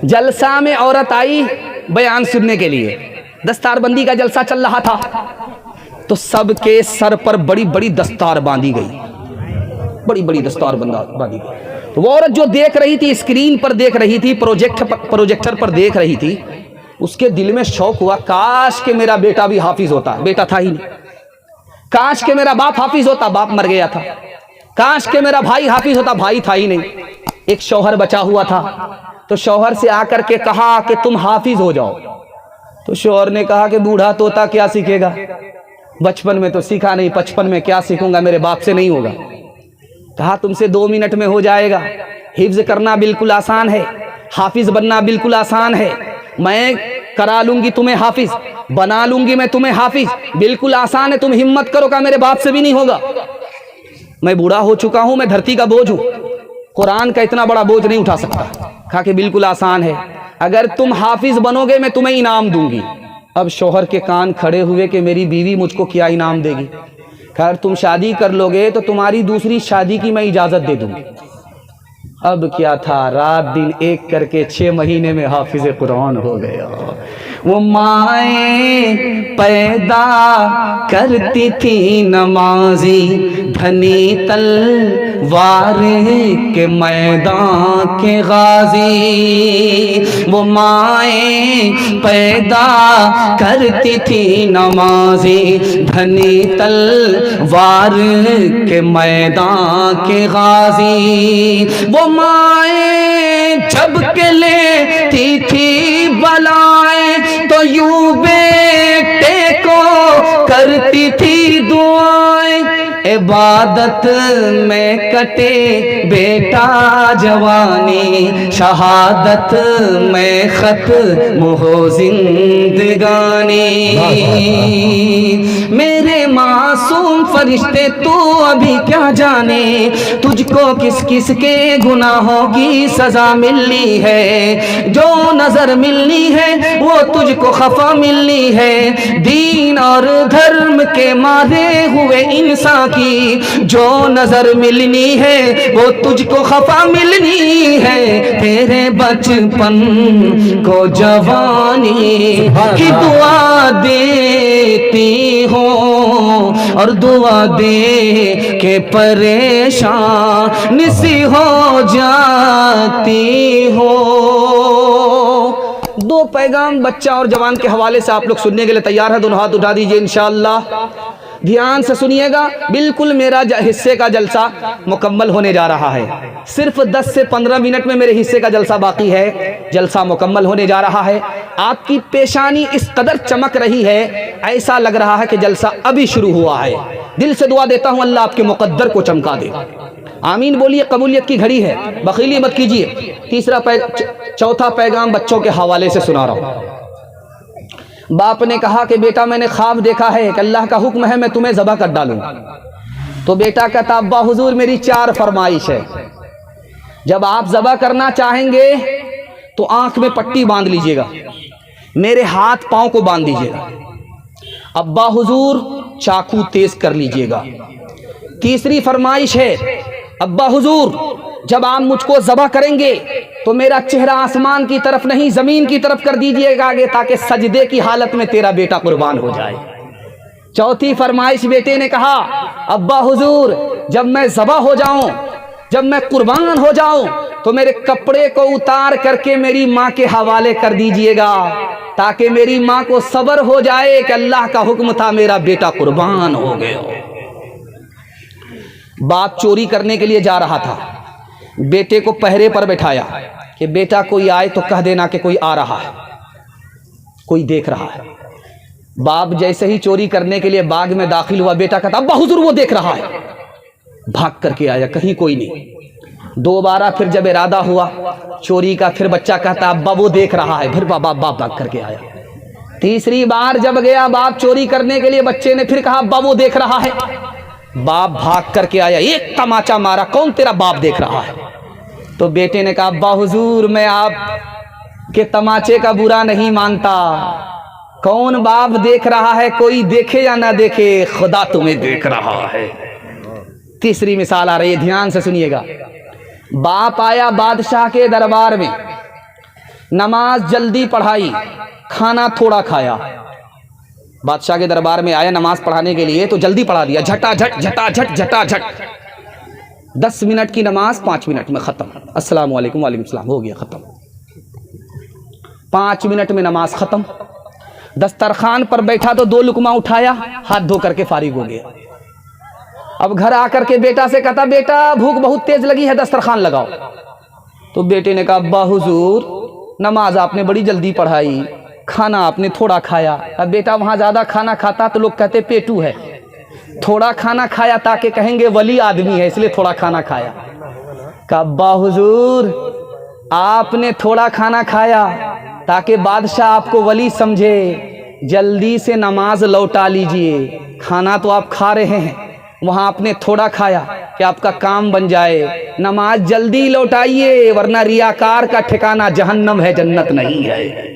जलसा में औरत आई बयान सुनने के लिए, दस्तारबंदी का जलसा चल रहा था, तो सबके सर पर बड़ी बड़ी दस्तार बांधी गई, बड़ी बड़ी दस्तार बांधी गई। तो वो औरत जो देख रही थी, स्क्रीन पर देख रही थी, प्रोजेक्टर पर देख रही थी, उसके दिल में शौक हुआ, काश के मेरा बेटा भी हाफिज होता। बेटा था ही नहीं। काश के मेरा बाप हाफिज होता, बाप मर गया था। काश के मेरा भाई हाफिज होता, भाई था ही नहीं। एक शौहर बचा हुआ था, तो शौहर से आकर के कहा कि तुम हाफिज हो जाओ। तो शौहर ने कहा कि बूढ़ा तोता क्या सीखेगा, बचपन में तो सीखा नहीं, 55 में क्या सीखूंगा, मेरे बाप से नहीं होगा। कहा तुमसे 2 मिनट में हो जाएगा, हिफ्ज करना बिल्कुल आसान है, हाफिज बनना बिल्कुल आसान है, मैं करा लूंगी तुम्हें हाफिज, बना लूंगी मैं तुम्हें हाफिज, बिल्कुल आसान है, तुम हिम्मत करो। का मेरे बाप से भी नहीं होगा, मैं बूढ़ा हो चुका हूं, मैं धरती का बोझ हूं, कुरान का इतना बड़ा बोझ नहीं उठा सकता। कहा कि बिल्कुल आसान है, अगर तुम हाफिज बनोगे मैं तुम्हें इनाम दूंगी। अब शौहर के कान खड़े हुए कि मेरी बीवी मुझको क्या इनाम देगी। खैर तुम शादी कर लोगे तो तुम्हारी दूसरी शादी की मैं इजाजत दे दूंगी। अब क्या था, रात दिन एक करके 6 महीने में हाफिज कुरान हो गया। वो माए पैदा करती थी नमाजी, धनी तलवार के मैदान के गाजी। वो माए पैदा करती थी नमाजी, धनी तलवार के मैदान के गाजी। वो माए जब के लेती थी बलाएं, तो यूं बेटे को करती थी दुआएं। इबादत में कटे बेटा जवानी, शहादत में खत्म हो जिंदगानी। मेरे मासूम फरिश्ते तू अभी क्या जाने, तुझको किस किस के गुनाहों की सजा मिलनी है। जो नजर मिलनी है वो तुझको खफा मिलनी है, दीन और धर्म के मारे हुए इंसान की जो नजर मिलनी है वो तुझको खफा मिलनी है। तेरे बचपन को जवानी की दुआ देती हो, और दुआ दे के परेशान सी हो जाती हो। 2 पैगाम बच्चा और जवान के हवाले से आप लोग सुनने के लिए तैयार है? दोनों हाथ उठा दीजिए इंशाअल्लाह, ध्यान से सुनिएगा। बिल्कुल मेरा हिस्से का जलसा मुकम्मल होने जा रहा है, सिर्फ 10 से 15 मिनट में मेरे हिस्से का जलसा बाकी है, जलसा मुकम्मल होने जा रहा है। आपकी पेशानी इस कदर चमक रही है, ऐसा लग रहा है कि जलसा अभी शुरू हुआ है। दिल से दुआ देता हूं अल्लाह आपके मुकद्दर को चमका दे, आमीन बोलिए। कबूलियत की घड़ी है, बखीली मत कीजिए। चौथा पैगाम बच्चों के हवाले से सुना रहा हूं। बाप ने कहा कि बेटा मैंने ख्वाब देखा है कि अल्लाह का हुक्म है मैं तुम्हें ज़बह कर डालूंगा। तो बेटा कहता अब्बा हुजूर मेरी 4 फरमाइश है, जब आप ज़बह करना चाहेंगे तो आंख में पट्टी बांध लीजिएगा, मेरे हाथ पांव को बांध दीजिएगा। अब्बा हुजूर चाकू तेज कर लीजिएगा। तीसरी फरमाइश है अब्बा हुजूर जब आप मुझको ज़बह करेंगे तो मेरा चेहरा आसमान की तरफ नहीं ज़मीन की तरफ कर दीजिएगा आगे, ताकि सजदे की हालत में तेरा बेटा कुर्बान हो जाए। चौथी फरमाइश बेटे ने कहा अब्बा हुजूर जब मैं ज़बह हो जाऊं, जब मैं कुर्बान हो जाऊं तो मेरे कपड़े को उतार करके मेरी माँ के हवाले कर दीजिएगा, ताकि मेरी माँ को सब्र हो जाए कि अल्लाह का हुक्म था मेरा बेटा कुर्बान हो गया। बाप चोरी करने के लिए जा रहा था, बेटे को पहरे पर बैठाया कि बेटा कोई आए तो कह देना कि कोई आ रहा है, कोई देख रहा है। बाप जैसे ही चोरी करने के लिए बाग में दाखिल हुआ, बेटा कहता अब्बा हुजूर वो देख रहा है। भाग करके आया, कहीं कोई नहीं। दोबारा फिर जब इरादा हुआ चोरी का, फिर बच्चा कहता अब्बा वो देख रहा है, फिर बाप भाग करके आया। तीसरी बार जब गया बाप चोरी करने के लिए, बच्चे ने फिर कहा अब्बा वो देख रहा है। बाप भाग करके आया, एक तमाचा मारा, कौन तेरा बाप देख रहा है? तो बेटे ने कहा अब्बा हुजूर मैं आप के तमाचे का बुरा नहीं मानता, कौन बाप देख रहा है, कोई देखे या ना देखे खुदा तुम्हें देख रहा है। तीसरी मिसाल आ रही है, ध्यान से सुनिएगा। बाप आया बादशाह के दरबार में, नमाज जल्दी पढ़ाई, खाना थोड़ा खाया। बादशाह के दरबार में आया नमाज पढ़ाने के लिए तो जल्दी पढ़ा दिया, झटाझट झटाझट झटाझट। 10 मिनट की नमाज 5 मिनट में ख़त्म। अस्सलाम वालेकुम, वालेकुम सलाम, हो गया ख़त्म। 5 मिनट में नमाज ख़त्म। दस्तरखान पर बैठा तो 2 लुकमा उठाया, हाथ धो करके फारिग हो गया। अब घर आकर के बेटा से कहता, बेटा भूख बहुत तेज लगी है, दस्तरखान लगाओ। तो बेटे ने कहा, अब्बा हुजूर नमाज आपने बड़ी जल्दी पढ़ाई, खाना आपने थोड़ा खाया। अब बेटा वहाँ ज़्यादा खाना खाता तो लोग कहते पेटू है, थोड़ा खाना खाया ताकि कहेंगे वली आदमी है, इसलिए थोड़ा खाना खाया। कहा, अब्बा हुजूर आपने थोड़ा खाना खाया ताकि बादशाह आपको वली समझे, जल्दी से नमाज लौटा लीजिए। खाना तो आप खा रहे हैं, वहाँ आपने थोड़ा खाया कि आपका काम बन जाए। नमाज जल्दी लौटाइए वरना रियाकार का ठिकाना जहन्नम है, जन्नत नहीं है।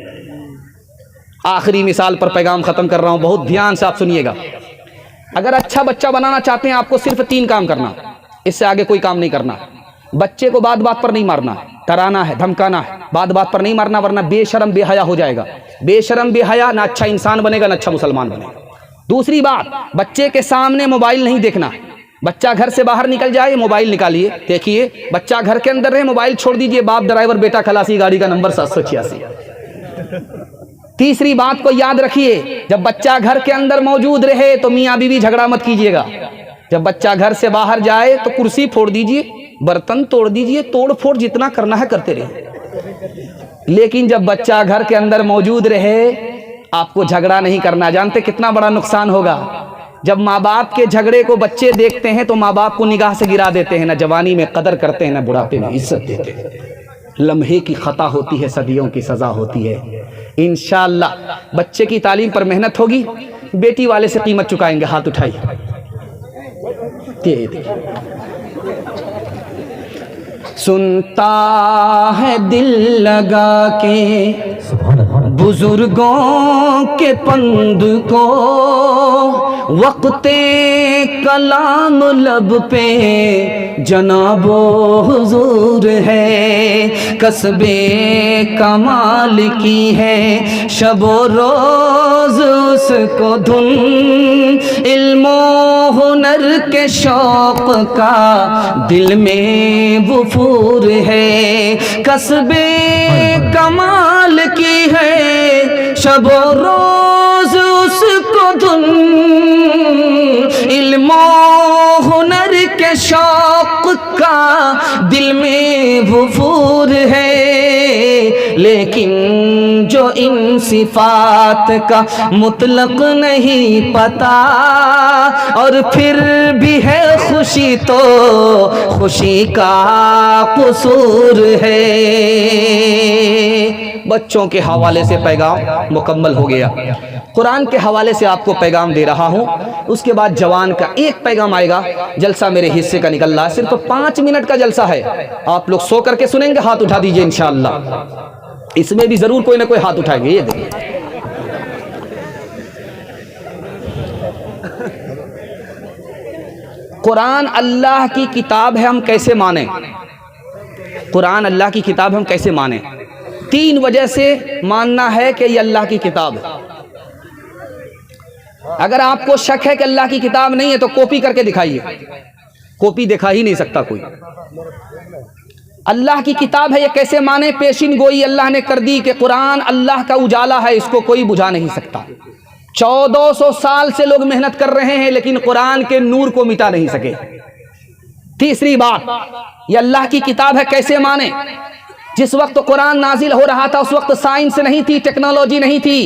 आखिरी मिसाल पर पैगाम ख़त्म कर रहा हूँ, बहुत ध्यान से आप सुनिएगा। अगर अच्छा बच्चा बनाना चाहते हैं आपको सिर्फ 3 काम करना, इससे आगे कोई काम नहीं करना। बच्चे को बात बात पर नहीं मारना, डराना है, धमकाना है, बात बात पर नहीं मारना वरना बेशरम बेहया हो जाएगा। बेशरम बेहया ना अच्छा इंसान बनेगा ना अच्छा मुसलमान बनेगा। दूसरी बात, बच्चे के सामने मोबाइल नहीं देखना। बच्चा घर से बाहर निकल जाए, मोबाइल निकालिए देखिए, बच्चा घर के अंदर रहे मोबाइल छोड़ दीजिए। बाप ड्राइवर, बेटा खलासी, गाड़ी का नंबर 786। तीसरी बात को याद रखिए, जब बच्चा घर के अंदर मौजूद रहे तो मियाँ बीवी झगड़ा मत कीजिएगा। जब बच्चा घर से बाहर जाए तो कुर्सी फोड़ दीजिए, बर्तन तोड़ दीजिए, तोड़ फोड़ जितना करना है करते रहिए। लेकिन जब बच्चा घर के अंदर मौजूद रहे आपको झगड़ा नहीं करना। जानते कितना बड़ा नुकसान होगा? जब माँ बाप के झगड़े को बच्चे देखते हैं तो माँ बाप को निगाह से गिरा देते हैं, ना जवानी में कदर करते हैं ना बुढ़ापे में इज्जत देते हैं। लम्हे की खता होती है, सदियों की सजा होती है। इंशाअल्लाह बच्चे की तालीम पर मेहनत होगी, बेटी वाले से कीमत चुकाएंगे। हाथ उठाइए। सुनता है दिल लगा के बुजुर्गों के पंद को, वक्ते कलाम लब पे जनाबो हुजूर है। कसबे कमाल की है शबो रोज उसको धुन, इल्मो हुनर के शौक का दिल में वफूर है। कसबे कमाल की है शबो रोज उसको धुन, इल्मो हुनर के शौक का दिल में वफूर है। लेकिन जो इन सिफात का मुतलक नहीं पता और फिर भी है खुशी तो खुशी का कसूर है। बच्चों के हवाले से पैगाम मुकम्मल हो गया। कुरान के हवाले से आपको पैगाम दे रहा हूँ। उसके बाद जवान का एक पैगाम आएगा। जलसा मेरे हिस्से का निकल रहा है, सिर्फ 5 मिनट का जलसा है। आप लोग सो करके सुनेंगे, हाथ उठा दीजिए इंशाअल्लाह। इसमें भी जरूर कोई ना कोई हाथ उठाएंगे। ये देखिए, कुरान अल्लाह की किताब है, हम कैसे माने? कुरान अल्लाह की किताब है, हम कैसे माने? 3 वजह से मानना है कि ये अल्लाह की किताब है। अगर आपको शक है कि अल्लाह की किताब नहीं है तो कॉपी करके दिखाइए। कॉपी दिखा ही नहीं सकता कोई। अल्लाह की किताब है, ये कैसे माने? पेशिन गोई अल्लाह ने कर दी कि कुरान अल्लाह का उजाला है, इसको कोई बुझा नहीं सकता। 1400 साल से लोग मेहनत कर रहे हैं लेकिन कुरान के नूर को मिटा नहीं सके। तीसरी बात, ये अल्लाह की किताब है, कैसे माने? जिस वक्त कुरान नाजिल हो रहा था उस वक्त साइंस नहीं थी, टेक्नोलॉजी नहीं थी।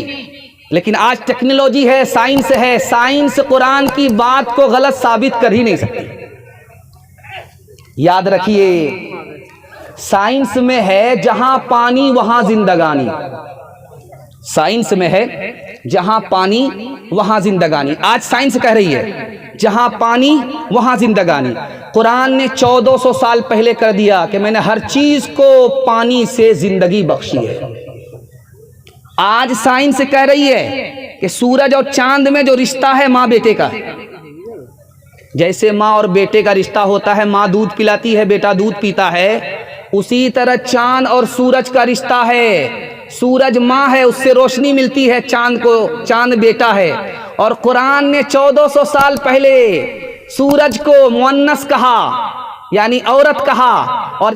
लेकिन आज टेक्नोलॉजी है, साइंस है। साइंस कुरान की बात को गलत साबित कर ही नहीं सकती। याद रखिए, साइंस में है जहां पानी वहां जिंदगानी। साइंस में है जहां पानी वहां जिंदगानी। आज साइंस कह रही है जहां पानी वहां जिंदगानी। कुरान ने 1400 साल पहले कर दिया कि मैंने हर चीज को पानी से जिंदगी बख्शी है। आज साइंस कह रही है कि सूरज और चांद में जो रिश्ता है माँ बेटे का, जैसे माँ और बेटे का रिश्ता होता है, माँ दूध पिलाती है, बेटा दूध पीता है, उसी तरह चांद और सूरज का रिश्ता है। सूरज माँ है, उससे रोशनी मिलती है, चांद को चांद बेटा है। और कुरान ने 1400 साल पहले सूरज को मुअन्नस कहा, यानी औरत कहा, और